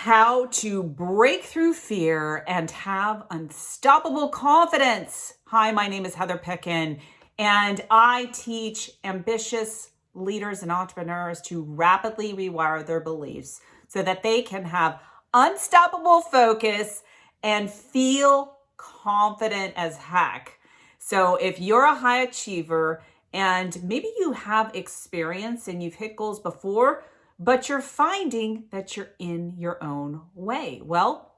how to break through fear and have unstoppable confidence. Hi, my name is Heather Pickin, and I teach ambitious leaders and entrepreneurs to rapidly rewire their beliefs so that they can have unstoppable focus and feel confident as heck. So if you're a high achiever and maybe you have experience and you've hit goals before, but you're finding that you're in your own way, well,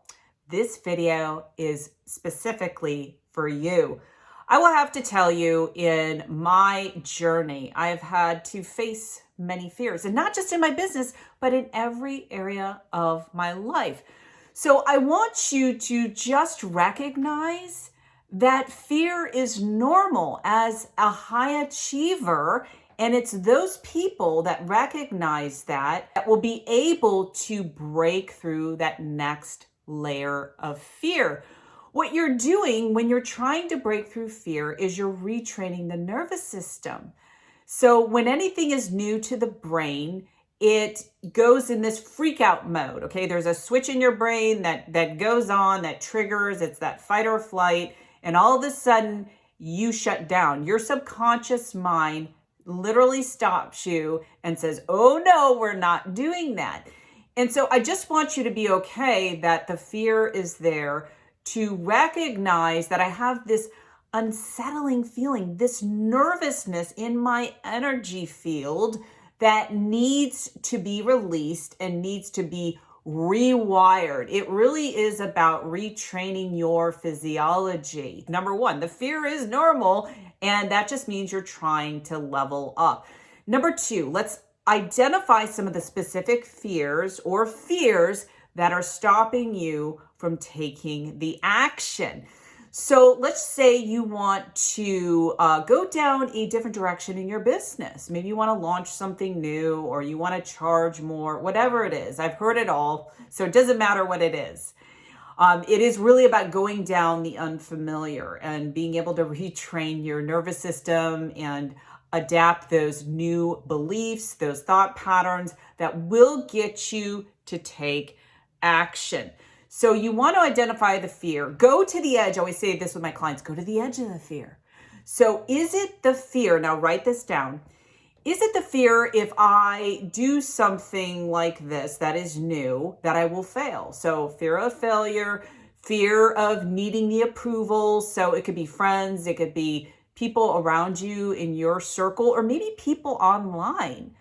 this video is specifically for you. I will have to tell you, in my journey, I have had to face many fears, and not just in my business, but in every area of my life. So I want you to just recognize that fear is normal as a high achiever. And it's those people that recognize that will be able to break through that next layer of fear. What you're doing when you're trying to break through fear is you're retraining the nervous system. So when anything is new to the brain, it goes in this freak out mode. Okay, there's a switch in your brain that goes on, that triggers, it's that fight or flight, and all of a sudden you shut down. Your subconscious mind literally stops you and says, oh no, we're not doing that. And so I just want you to be okay that the fear is there, to recognize that I have this unsettling feeling, this nervousness in my energy field that needs to be released and needs to be rewired. It really is about retraining your physiology. Number one, the fear is normal, and that just means you're trying to level up. Number two, let's identify some of the specific fears or fears that are stopping you from taking the action. So let's say you want to go down a different direction in your business. Maybe you want to launch something new, or you want to charge more, whatever it is. I've heard it all, so it doesn't matter what it is. It is really about going down the unfamiliar and being able to retrain your nervous system and adapt those new beliefs, those thought patterns that will get you to take action. So you want to identify the fear. Go to the edge. I always say this with my clients, go to the edge of the fear. So is it the fear? Now write this down. Is it the fear if I do something like this that is new, that I will fail? So fear of failure, fear of needing the approval. So it could be friends, it could be people around you in your circle, or maybe people online.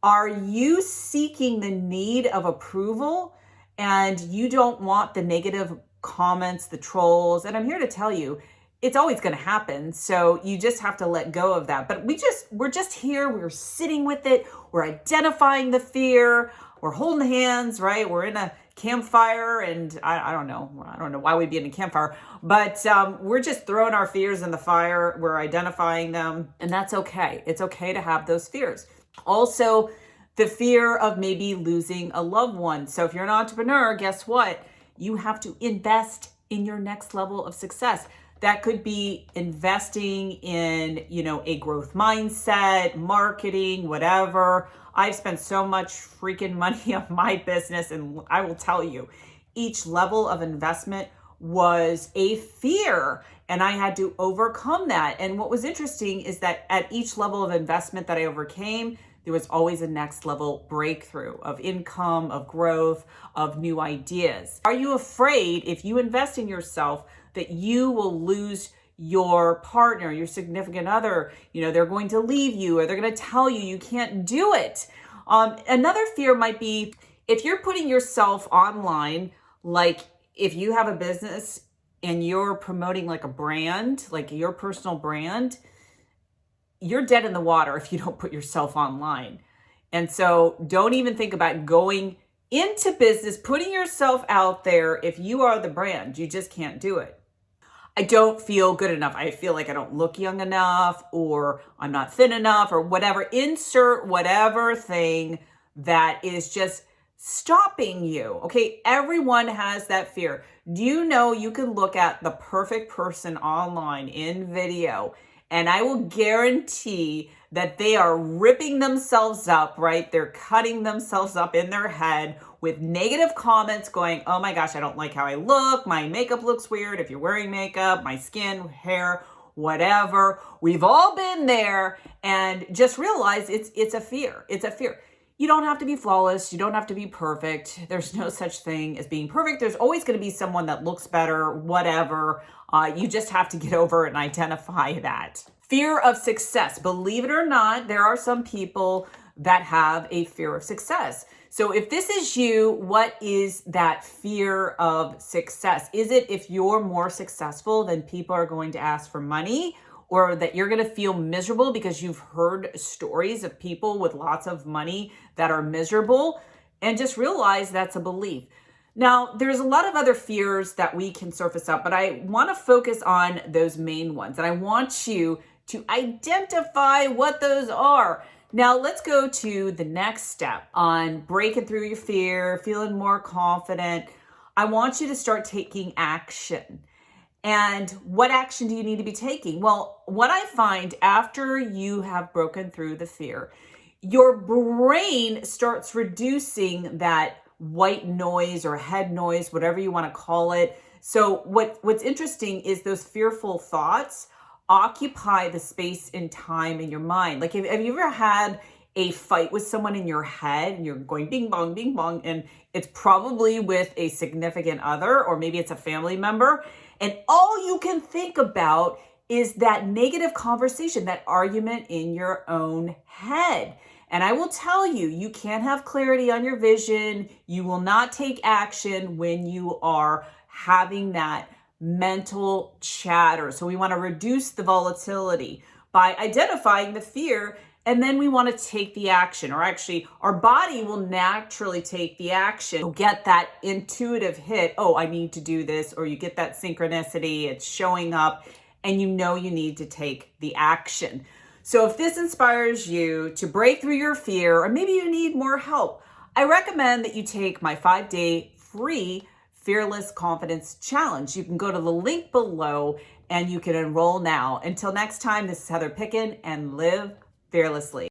Are you seeking the need of approval and you don't want the negative comments, the trolls? And I'm here to tell you, it's always going to happen. So you just have to let go of that. But we're just here. We're sitting with it. We're identifying the fear. We're holding hands, right? We're in a campfire, and I don't know why we'd be in a campfire, but we're just throwing our fears in the fire. We're identifying them, and that's okay. It's okay to have those fears. Also, the fear of maybe losing a loved one. So if you're an entrepreneur, guess what? You have to invest in your next level of success. That could be investing in, a growth mindset, marketing, whatever. I've spent so much freaking money on my business, and I will tell you, each level of investment was a fear, and I had to overcome that. And what was interesting is that at each level of investment that I overcame, there was always a next level breakthrough of income, of growth, of new ideas. Are you afraid if you invest in yourself that you will lose your partner, your significant other? They're going to leave you, or they're going to tell you you can't do it. Another fear might be if you're putting yourself online, like if you have a business and you're promoting like a brand, like your personal brand, you're dead in the water if you don't put yourself online. And so don't even think about going into business, putting yourself out there. If you are the brand, you just can't do it. I don't feel good enough. I feel like I don't look young enough, or I'm not thin enough, or whatever. Insert whatever thing that is just stopping you. Okay, everyone has that fear. Do you know you can look at the perfect person online in video, and I will guarantee that they are ripping themselves up, right? They're cutting themselves up in their head with negative comments going, oh my gosh, I don't like how I look. My makeup looks weird. If you're wearing makeup, my skin, hair, whatever. We've all been there, and just realize it's a fear. It's a fear. You don't have to be flawless. You don't have to be perfect. There's no such thing as being perfect. There's always going to be someone that looks better, whatever. You just have to get over it and identify that. Fear of success. Believe it or not, there are some people that have a fear of success. So if this is you, what is that fear of success? Is it if you're more successful, then people are going to ask for money? Or that you're going to feel miserable because you've heard stories of people with lots of money that are miserable? And just realize that's a belief. Now, there's a lot of other fears that we can surface up, but I want to focus on those main ones. And I want you to identify what those are. Now, let's go to the next step on breaking through your fear, feeling more confident. I want you to start taking action. And what action do you need to be taking? Well, what I find after you have broken through the fear, your brain starts reducing that white noise or head noise, whatever you want to call it. So what's interesting is those fearful thoughts occupy the space and time in your mind. Like, have you ever had a fight with someone in your head and you're going bing bong, and it's probably with a significant other, or maybe it's a family member, and all you can think about is that negative conversation, that argument in your own head. And I will tell you, you can't have clarity on your vision. You will not take action when you are having that mental chatter. So we want to reduce the volatility by identifying the fear, and then we want to take the action, or actually our body will naturally take the action. You'll get that intuitive hit, oh, I need to do this, or you get that synchronicity, it's showing up, and you know you need to take the action. So if this inspires you to break through your fear, or maybe you need more help, I recommend that you take my 5-day free Fearless Confidence Challenge. You can go to the link below and you can enroll now. Until next time, this is Heather Picken, and live fearlessly.